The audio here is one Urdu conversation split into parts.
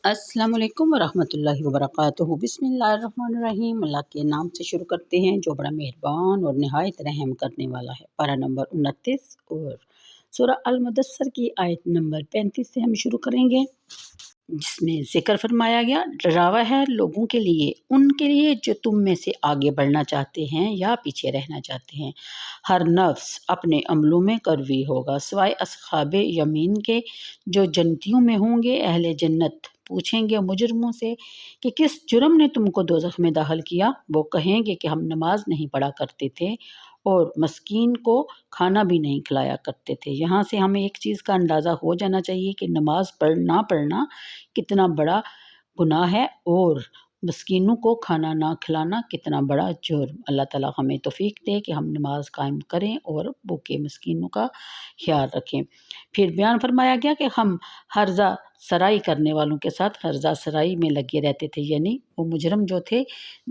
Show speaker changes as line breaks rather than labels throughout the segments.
السلام علیکم ورحمۃ اللہ وبرکاتہ۔ بسم اللہ الرحمن الرحیم۔ اللہ کے نام سے شروع کرتے ہیں جو بڑا مہربان اور نہایت رحم کرنے والا ہے۔ پارہ نمبر 29 اور سورہ المدثر کی آیت نمبر 35 سے ہم شروع کریں گے، جس میں ذکر فرمایا گیا، ڈراوا ہے لوگوں کے لیے، ان کے لیے جو تم میں سے آگے بڑھنا چاہتے ہیں یا پیچھے رہنا چاہتے ہیں۔ ہر نفس اپنے عملوں میں کروی ہوگا سوائے اصحاب یمین کے جو جنتیوں میں ہوں گے۔ اہل جنت پوچھیں گے مجرموں سے کہ کس جرم نے تم کو دوزخ میں داخل کیا؟ وہ کہیں گے کہ ہم نماز نہیں پڑھا کرتے تھے اور مسکین کو کھانا بھی نہیں کھلایا کرتے تھے۔ یہاں سے ہمیں ایک چیز کا اندازہ ہو جانا چاہیے کہ نماز نہ پڑھنا کتنا بڑا گناہ ہے اور مسکینوں کو کھانا نہ کھلانا کتنا بڑا جرم۔ اللہ تعالیٰ ہمیں توفیق دے کہ ہم نماز قائم کریں اور بھوکے مسکینوں کا خیال رکھیں۔ پھر بیان فرمایا گیا کہ ہم ہرزہ سرائی کرنے والوں کے ساتھ ہرزہ سرائی میں لگے رہتے تھے، یعنی وہ مجرم جو تھے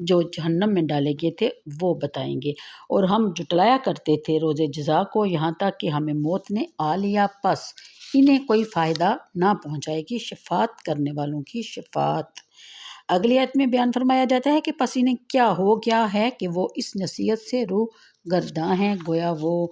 جو جہنم میں ڈالے گئے تھے وہ بتائیں گے، اور ہم جٹلایا کرتے تھے روز جزا کو یہاں تک کہ ہمیں موت نے آ لیا، پس انہیں کوئی فائدہ نہ پہنچائے گی شفاعت کرنے والوں کی شفاعت۔ اگلی آیت میں بیان فرمایا جاتا ہے کہ پس انہیں کیا ہو گیا ہے کہ وہ اس نصیحت سے روح گرداں ہیں، گویا وہ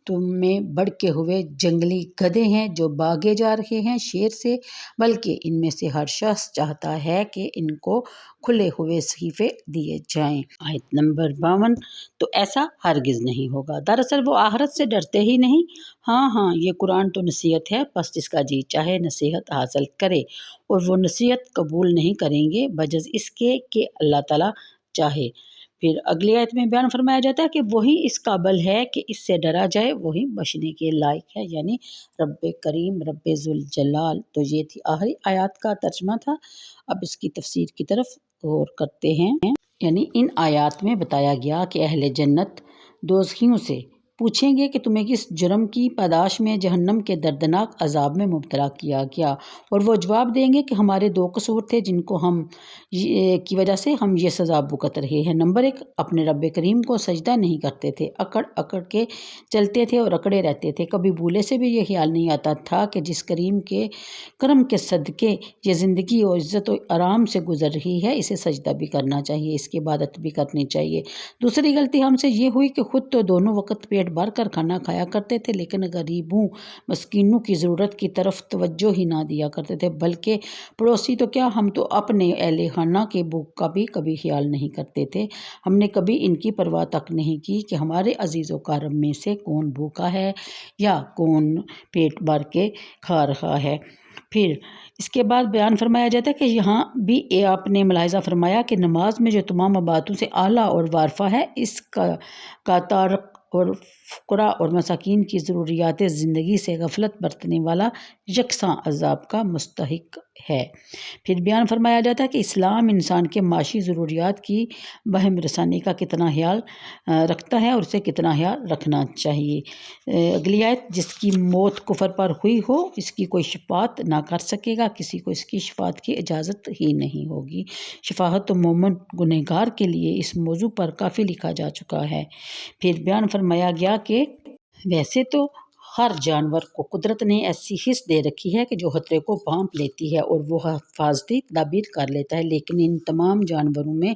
تم میں بڑکے ہوئے جنگلی گدھے ہیں جو بھاگے جا رہے ہیں شیر سے، بلکہ ان میں سے ہر شخص چاہتا ہے کہ ان کو کھلے ہوئے صحیفے دیے جائیں۔ آیت نمبر 52۔ تو ایسا ہرگز نہیں ہوگا، دراصل وہ آخرت سے ڈرتے ہی نہیں۔ ہاں یہ قرآن تو نصیحت ہے، پس جس کا جی چاہے نصیحت حاصل کرے، اور وہ نصیحت قبول نہیں کریں گے بجز اس کے کہ اللہ تعالیٰ چاہے۔ پھر اگلی آیت میں بیان فرمایا جاتا ہے کہ وہی اس قابل ہے کہ اس سے ڈرا جائے، وہی بچنے کے لائق ہے، یعنی رب کریم، رب ذوالجلال۔ تو یہ تھی آخری آیات کا ترجمہ تھا۔ اب اس کی تفسیر کی طرف غور کرتے ہیں۔ یعنی ان آیات میں بتایا گیا کہ اہل جنت دوزخیوں سے پوچھیں گے کہ تمہیں کس جرم کی پاداش میں جہنم کے دردناک عذاب میں مبتلا کیا گیا، اور وہ جواب دیں گے کہ ہمارے دو قصور تھے جن کو کی وجہ سے ہم یہ سزا بھگت رہے ہیں۔ نمبر 1، اپنے رب کریم کو سجدہ نہیں کرتے تھے، اکڑ اکڑ کے چلتے تھے اور اکڑے رہتے تھے، کبھی بھولے سے بھی یہ خیال نہیں آتا تھا کہ جس کریم کے کرم کے صدقے یہ زندگی اور عزت و آرام سے گزر رہی ہے، اسے سجدہ بھی کرنا چاہیے، اس کی عبادت بھی کرنی چاہیے۔ دوسری غلطی ہم سے یہ ہوئی کہ خود تو دونوں وقت پیٹ بھر کر کھانا کھایا کرتے تھے، لیکن غریبوں مسکینوں کی ضرورت کی طرف توجہ ہی نہ دیا کرتے تھے، بلکہ پڑوسی تو کیا، ہم تو اپنے اہل خانہ کے بھوک کا بھی کبھی خیال نہیں کرتے تھے۔ ہم نے کبھی ان کی پرواہ تک نہیں کی کہ ہمارے عزیز و کرام میں سے کون بھوکا ہے یا کون پیٹ بھر کے کھا رہا ہے۔ پھر اس کے بعد بیان فرمایا جاتا ہے کہ یہاں بھی آپ نے ملاحظہ فرمایا کہ نماز میں جو تمام باتوں سے اعلیٰ اور وارفع ہے، اس کا تعلق اور فقراء اور مساکین کی ضروریات زندگی سے غفلت برتنے والا یکساں عذاب کا مستحق ہے۔ پھر بیان فرمایا جاتا ہے کہ اسلام انسان کے معاشی ضروریات کی بہم رسانی کا کتنا خیال رکھتا ہے اور اسے کتنا خیال رکھنا چاہیے۔ اگلی آیت، جس کی موت کفر پر ہوئی ہو اس کی کوئی شفاعت نہ کر سکے گا، کسی کو اس کی شفاعت کی اجازت ہی نہیں ہوگی۔ شفاعت تو مومن گنہگار کے لیے اس موضوع پر کافی لکھا جا چکا ہے۔ پھر بیان فرمایا گیا کہ ویسے تو ہر جانور کو قدرت نے ایسی حس دے رکھی ہے کہ جو خطرے کو بھانپ لیتی ہے اور وہ حفاظتی تدابیر کر لیتا ہے، لیکن ان تمام جانوروں میں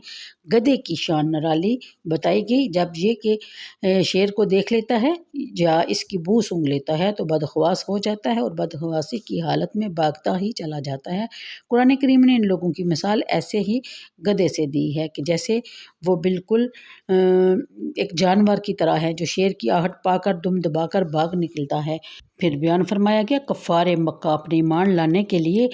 گدھے کی شان نرالی بتائی گئی۔ جب یہ کہ شیر کو دیکھ لیتا ہے یا اس کی بو سونگھ لیتا ہے تو بدحواس ہو جاتا ہے اور بدحواسی کی حالت میں بھاگتا ہی چلا جاتا ہے۔ قرآن کریم نے ان لوگوں کی مثال ایسے ہی گدھے سے دی ہے کہ جیسے وہ بالکل ایک جانور کی طرح ہے جو شیر کی آہٹ پا کر دم دبا کر بھاگ نکلتا ہے۔ پھر بیان فرمایا گیا کفار مکہ اپنے ایمان لانے کے لیے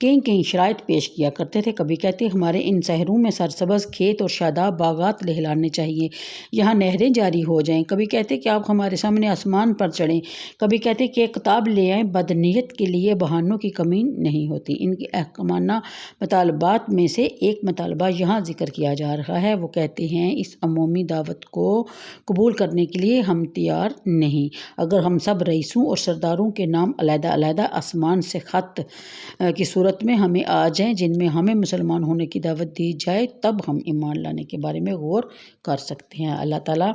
کئی شرائط پیش کیا کرتے تھے۔ کبھی کہتے ہمارے ان شہروں میں سرسبز کھیت اور شاداب باغات لہلانے چاہیے، یہاں نہریں جاری ہو جائیں۔ کبھی کہتے کہ آپ ہمارے سامنے آسمان پر چڑھیں، کبھی کہتے کہ ایک کتاب لے آئیں۔ بدنیت کے لیے بہانوں کی کمی نہیں ہوتی۔ ان کے احکامانہ مطالبات میں سے ایک مطالبہ یہاں ذکر کیا جا رہا ہے۔ وہ کہتے ہیں اس عمومی دعوت کو قبول کرنے کے لیے ہم تیار نہیں، اگر ہم سب رئیسوں اور سرداروں کے نام علیحدہ علیحدہ آسمان سے خط کی صورت میں ہمیں آ جائیں جن میں ہمیں مسلمان ہونے کی دعوت دی جائے، تب ہم ایمان لانے کے بارے میں غور کر سکتے ہیں۔ اللہ تعالیٰ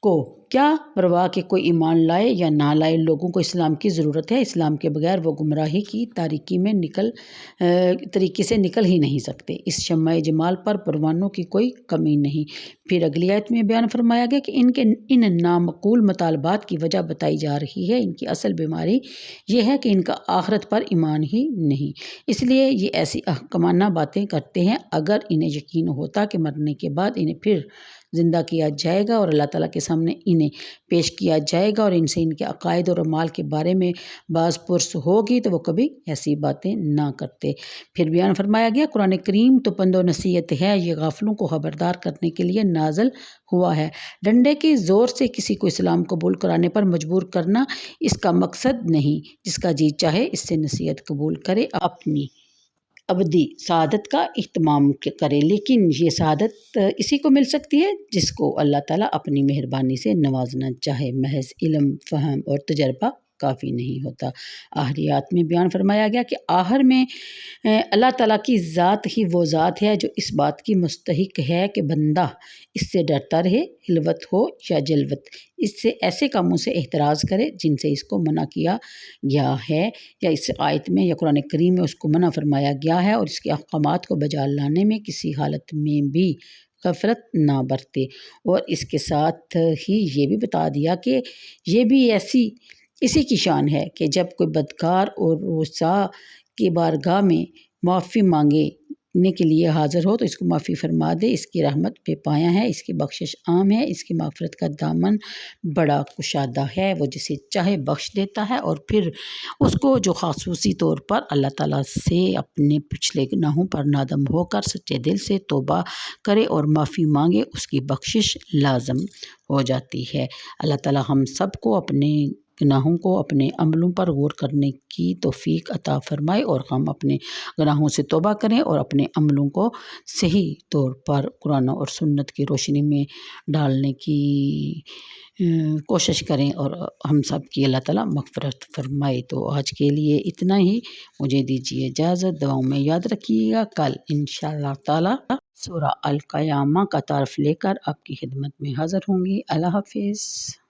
کو کیا پرواہ کہ کوئی ایمان لائے یا نہ لائے، لوگوں کو اسلام کی ضرورت ہے۔ اسلام کے بغیر وہ گمراہی کی تاریکی میں طریقے سے نکل ہی نہیں سکتے۔ اس شمع جمال پر پروانوں کی کوئی کمی نہیں۔ پھر اگلی آیت میں بیان فرمایا گیا کہ ان نامعقول مطالبات کی وجہ بتائی جا رہی ہے۔ ان کی اصل بیماری یہ ہے کہ ان کا آخرت پر ایمان ہی نہیں، اس لیے یہ ایسی احمقانہ باتیں کرتے ہیں۔ اگر انہیں یقین ہوتا کہ مرنے کے بعد انہیں پھر زندہ کیا جائے گا اور اللہ تعالیٰ کے سامنے انہیں پیش کیا جائے گا اور ان سے ان کے عقائد اور اعمال کے بارے میں باز پرس ہوگی تو وہ کبھی ایسی باتیں نہ کرتے۔ پھر بیان فرمایا گیا قرآن کریم تو پند و نصیحت ہے، یہ غافلوں کو خبردار کرنے کے لیے نازل ہوا ہے۔ ڈنڈے کے زور سے کسی کو اسلام قبول کرانے پر مجبور کرنا اس کا مقصد نہیں۔ جس کا جی چاہے اس سے نصیحت قبول کرے، اپنی ابدی سعادت کا اہتمام کرے، لیکن یہ سعادت اسی کو مل سکتی ہے جس کو اللہ تعالیٰ اپنی مہربانی سے نوازنا چاہے۔ محض علم، فہم اور تجربہ کافی نہیں ہوتا۔ آخریات میں بیان فرمایا گیا کہ آخر میں اللہ تعالیٰ کی ذات ہی وہ ذات ہے جو اس بات کی مستحق ہے کہ بندہ اس سے ڈرتا رہے، حلوت ہو یا جلوت، اس سے ایسے کاموں سے احتراز کرے جن سے اس کو منع کیا گیا ہے یا اس آیت میں یا قرآن کریم میں اس کو منع فرمایا گیا ہے، اور اس کے احکامات کو بجا لانے میں کسی حالت میں بھی غفلت نہ برتے۔ اور اس کے ساتھ ہی یہ بھی بتا دیا کہ یہ بھی اسی کی شان ہے کہ جب کوئی بدکار اور رسوا کی بارگاہ میں معافی مانگنے کے لیے حاضر ہو تو اس کو معافی فرما دے۔ اس کی رحمت بے پایہ ہے، اس کی بخشش عام ہے، اس کی مغفرت کا دامن بڑا کشادہ ہے، وہ جسے چاہے بخش دیتا ہے۔ اور پھر اس کو جو خصوصی طور پر اللہ تعالیٰ سے اپنے پچھلے گناہوں پر نادم ہو کر سچے دل سے توبہ کرے اور معافی مانگے، اس کی بخشش لازم ہو جاتی ہے۔ اللہ تعالیٰ ہم سب کو اپنے گناہوں کو اپنے عملوں پر غور کرنے کی توفیق عطا فرمائے، اور ہم اپنے گناہوں سے توبہ کریں اور اپنے عملوں کو صحیح طور پر قرآن اور سنت کی روشنی میں ڈالنے کی کوشش کریں، اور ہم سب کی اللہ تعالیٰ مغفرت فرمائے۔ تو آج کے لیے اتنا ہی، مجھے دیجیے اجازت، دعاؤں میں یاد رکھیے گا۔ کل انشاءاللہ تعالیٰ سورہ القیامہ کا تعارف لے کر آپ کی خدمت میں حاضر ہوں گی۔ اللہ حافظ۔